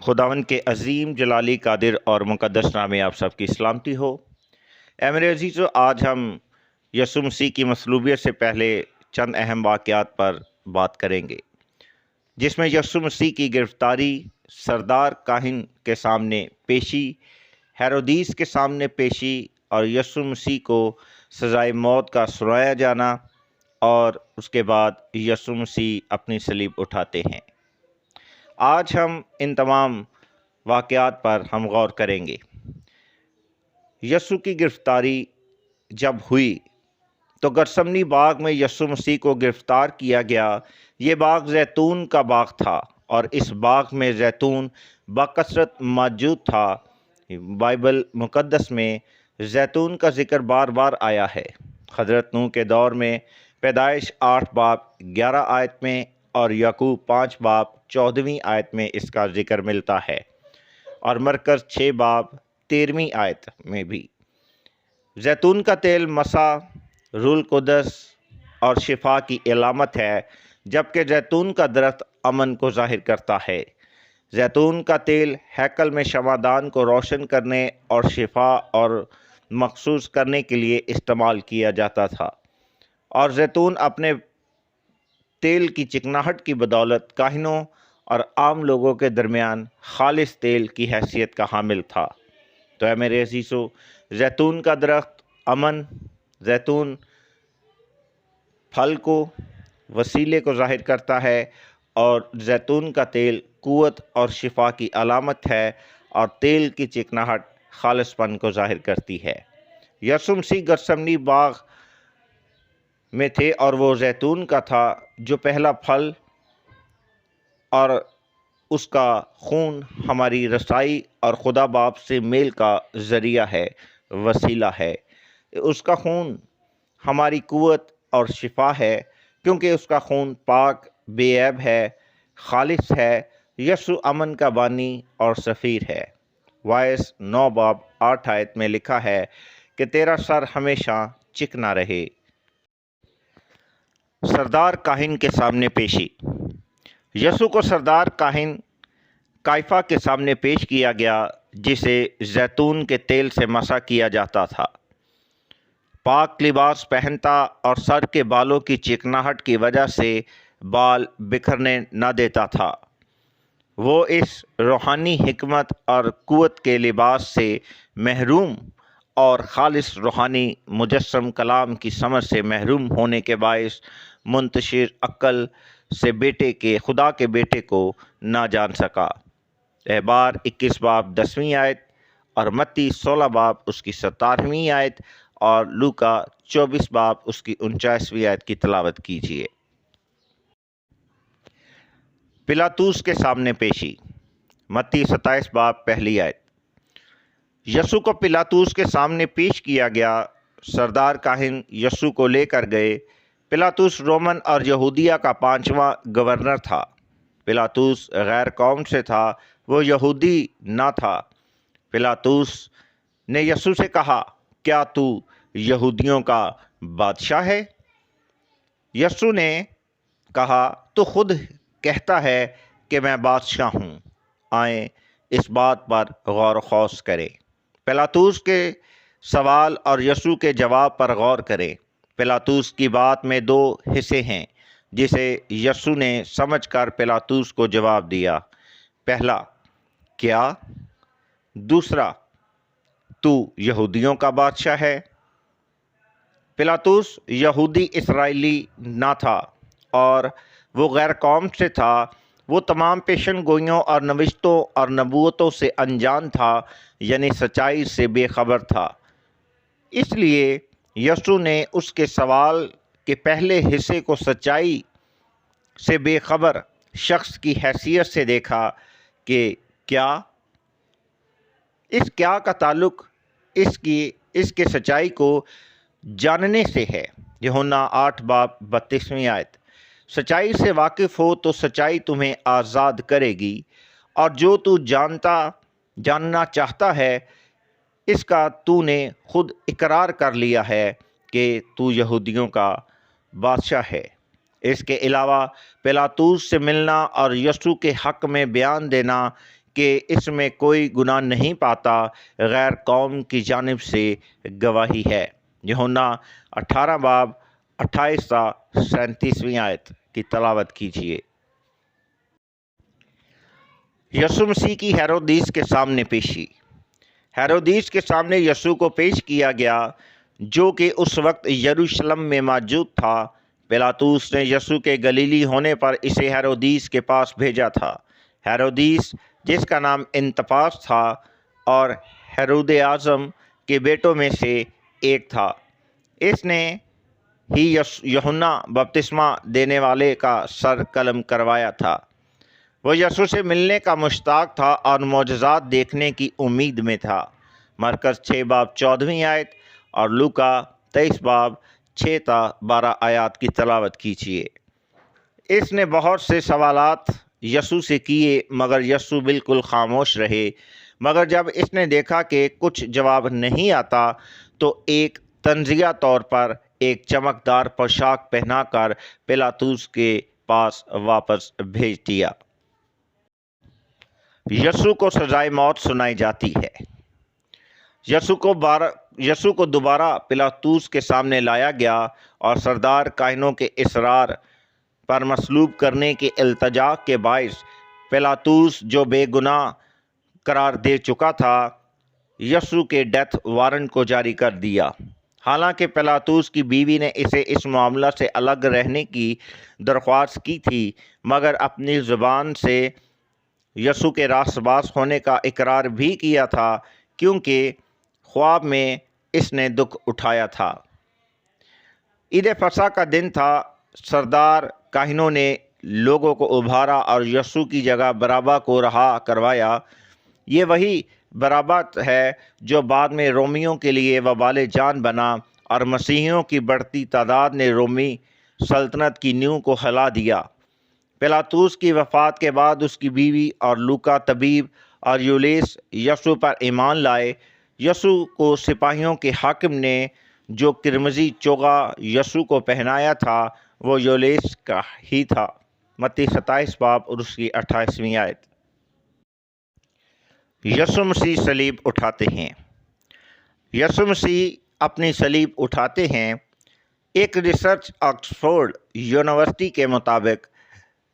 خداوند کے عظیم جلالی قادر اور مقدس نام میں آپ سب کی سلامتی ہو۔ اے میرے عزیزو، آج ہم یسوع مسیح کی مصلوبیت سے پہلے چند اہم واقعات پر بات کریں گے، جس میں یسوع مسیح کی گرفتاری، سردار کاہن کے سامنے پیشی، ہیرودیس کے سامنے پیشی اور یسوع مسیح کو سزائے موت کا سنایا جانا، اور اس کے بعد یسوع مسیح اپنی صلیب اٹھاتے ہیں۔ آج ہم ان تمام واقعات پر ہم غور کریں گے۔ یسوع کی گرفتاری جب ہوئی تو گتسمنی باغ میں یسوع مسیح کو گرفتار کیا گیا۔ یہ باغ زیتون کا باغ تھا اور اس باغ میں زیتون بکثرت موجود تھا۔ بائبل مقدس میں زیتون کا ذکر بار بار آیا ہے۔ حضرت نوح کے دور میں پیدائش 8 باب 11 آیت میں اور یعقوب 5 باب 14ویں آیت میں اس کا ذکر ملتا ہے، اور مرکز 6 باب 13ویں آیت میں بھی۔ زیتون کا تیل مسیح، روح القدس اور شفا کی علامت ہے، جبکہ زیتون کا درخت امن کو ظاہر کرتا ہے۔ زیتون کا تیل ہیکل میں شمعدان کو روشن کرنے اور شفا اور مخصوص کرنے کے لیے استعمال کیا جاتا تھا، اور زیتون اپنے تیل کی چکناہٹ کی بدولت کاہنوں اور عام لوگوں کے درمیان خالص تیل کی حیثیت کا حامل تھا۔ تو اے میرے عزیزو، زیتون کا درخت امن، زیتون پھل کو، وسیلے کو ظاہر کرتا ہے، اور زیتون کا تیل قوت اور شفا کی علامت ہے، اور تیل کی چکناہٹ خالص پن کو ظاہر کرتی ہے۔ یسوع مسیح گتسمنی باغ میں تھے، اور وہ زیتون کا تھا جو پہلا پھل، اور اس کا خون ہماری رسائی اور خدا باپ سے میل کا ذریعہ ہے، وسیلہ ہے۔ اس کا خون ہماری قوت اور شفا ہے، کیونکہ اس کا خون پاک، بے عیب ہے، خالص ہے۔ یسوع امن کا بانی اور سفیر ہے۔ وائس 9 باب 8 آیت میں لکھا ہے کہ تیرا سر ہمیشہ چکنا رہے۔ سردار کاہن کے سامنے پیشی۔ یسوع کو سردار کاہن قیافہ کے سامنے پیش کیا گیا، جسے زیتون کے تیل سے مسح کیا جاتا تھا۔ پاک لباس پہنتا اور سر کے بالوں کی چکناہٹ کی وجہ سے بال بکھرنے نہ دیتا تھا۔ وہ اس روحانی حکمت اور قوت کے لباس سے محروم اور خالص روحانی مجسم کلام کی سمجھ سے محروم ہونے کے باعث منتشر عقل سے خدا کے بیٹے کو نہ جان سکا۔ احبار 21 باب 10ویں آیت، اور متی 16 باب اس کی 17ویں آیت، اور لوکا 24 باب اس کی 49ویں آیت کی تلاوت کیجیے۔ پلاطوس کے سامنے پیشی۔ متی 27 باب پہلی آیت۔ یسوع کو پلاطوس کے سامنے پیش کیا گیا۔ سردار کاہن یسوع کو لے کر گئے۔ پلاطوس رومن اور یہودیہ کا 5واں گورنر تھا۔ پلاطوس غیر قوم سے تھا، وہ یہودی نہ تھا۔ پلاطوس نے یسوع سے کہا، کیا تو یہودیوں کا بادشاہ ہے؟ یسوع نے کہا، تو خود کہتا ہے کہ میں بادشاہ ہوں۔ آئیں اس بات پر غور و خوض کریں۔ پلاطوس کے سوال اور یسوع کے جواب پر غور کریں۔ پلاطوس کی بات میں 2 حصے ہیں، جسے یسوع نے سمجھ کر پلاطوس کو جواب دیا۔ پہلا، کیا؟ دوسرا، تو یہودیوں کا بادشاہ ہے؟ پلاطوس یہودی اسرائیلی نہ تھا، اور وہ غیر قوم سے تھا۔ وہ تمام پیشن گوئیوں اور نوشتوں اور نبوتوں سے انجان تھا، یعنی سچائی سے بے خبر تھا۔ اس لیے یسوع نے اس کے سوال کے پہلے حصے کو سچائی سے بے خبر شخص کی حیثیت سے دیکھا کہ کیا؟ اس کیا کا تعلق اس کے سچائی کو جاننے سے ہے۔ یوحنا 8 باب 32ویں آیت۔ سچائی سے واقف ہو تو سچائی تمہیں آزاد کرے گی، اور جو تو جاننا چاہتا ہے، اس کا تو نے خود اقرار کر لیا ہے کہ تو یہودیوں کا بادشاہ ہے۔ اس کے علاوہ پلاطوس سے ملنا اور یسوع کے حق میں بیان دینا کہ اس میں کوئی گناہ نہیں پاتا غیر قوم کی جانب سے گواہی ہے۔ یوحنا 18 باب 28 تا 37ویں آیت کی تلاوت کیجیے۔ یسوع مسیح کی ہیرودیس کے سامنے پیشی۔ ہیرودیس کے سامنے یسوع کو پیش کیا گیا جو کہ اس وقت یروشلم میں موجود تھا۔ پیلاطس نے یسوع کے گلیلی ہونے پر اسے ہیرودیس کے پاس بھیجا تھا۔ ہیرودیس جس کا نام انتپاس تھا اور ہیرود اعظم کے بیٹوں میں سے ایک تھا، اس نے ہی یوحنا بپتسمہ دینے والے کا سر قلم کروایا تھا۔ وہ یسوع سے ملنے کا مشتاق تھا اور معجزات دیکھنے کی امید میں تھا۔ مرکز 6 باب 14ویں آیت اور لوکا 23 باب 6 تا 12 آیات کی تلاوت کیجیے۔ اس نے بہت سے سوالات یسوع سے کیے مگر یسوع بالکل خاموش رہے۔ مگر جب اس نے دیکھا کہ کچھ جواب نہیں آتا تو ایک تنزیہ طور پر ایک چمکدار پوشاک پہنا کر پیلاطس کے پاس واپس بھیج دیا۔ یسوع کو سزائے موت سنائی جاتی ہے۔ یسوع کو دوبارہ پیلاطس کے سامنے لایا گیا اور سردار کاہنوں کے اصرار پر مصلوب کرنے کی التجا کے باعث پیلاطس جو بے گناہ قرار دے چکا تھا یسوع کے ڈیتھ وارنٹ کو جاری کر دیا۔ حالانکہ پیلاطس کی بیوی نے اسے اس معاملہ سے الگ رہنے کی درخواست کی تھی مگر اپنی زبان سے یسوع کے راست باز ہونے کا اقرار بھی کیا تھا کیونکہ خواب میں اس نے دکھ اٹھایا تھا۔ عید فصح کا دن تھا۔ سردار کاہنوں نے لوگوں کو ابھارا اور یسوع کی جگہ بارابا کو رہا کروایا۔ یہ وہی بارابا ہے جو بعد میں رومیوں کے لیے وبال جان بنا اور مسیحیوں کی بڑھتی تعداد نے رومی سلطنت کی نیو کو ہلا دیا۔ پیلاطس کی وفات کے بعد اس کی بیوی اور لوکا طبیب اور یولیس یسوع پر ایمان لائے۔ یسوع کو سپاہیوں کے حاکم نے جو قرمزی چوغا یسوع کو پہنایا تھا وہ یولیس کا ہی تھا۔ متی 27 باب اور اس کی 28ویں آیت۔ یسوع مسیح صلیب اٹھاتے ہیں۔ یسوع مسیح اپنی صلیب اٹھاتے ہیں۔ ایک ریسرچ آکسفورڈ یونیورسٹی کے مطابق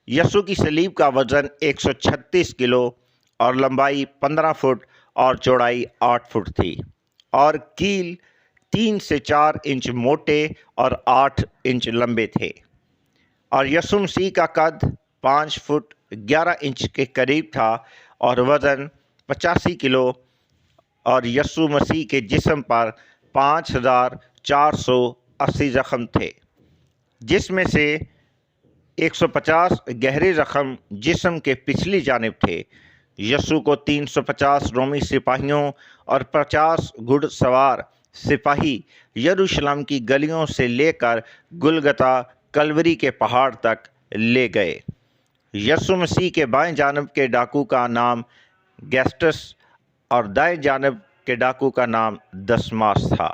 یسوع کی صلیب کا وزن 136 کلو اور لمبائی 15 فٹ اور چوڑائی 8 فٹ تھی اور کیل 3 سے 4 انچ موٹے اور 8 انچ لمبے تھے، اور یسوع مسیح کا قد 5 فٹ 11 انچ کے قریب تھا اور وزن 85 کلو، اور یسوع مسیح کے جسم پر 5480 زخم تھے، جس میں سے 150 گہرے زخم جسم کے پچھلی جانب تھے۔ یسوع کو 350 رومی سپاہیوں اور 50 گھڑ سوار سپاہی یروشلم کی گلیوں سے لے کر گلگتا کلوری کے پہاڑ تک لے گئے۔ یسوع مسیح کے بائیں جانب کے ڈاکو کا نام گیسٹس اور دائیں جانب کے ڈاکو کا نام دسماس تھا۔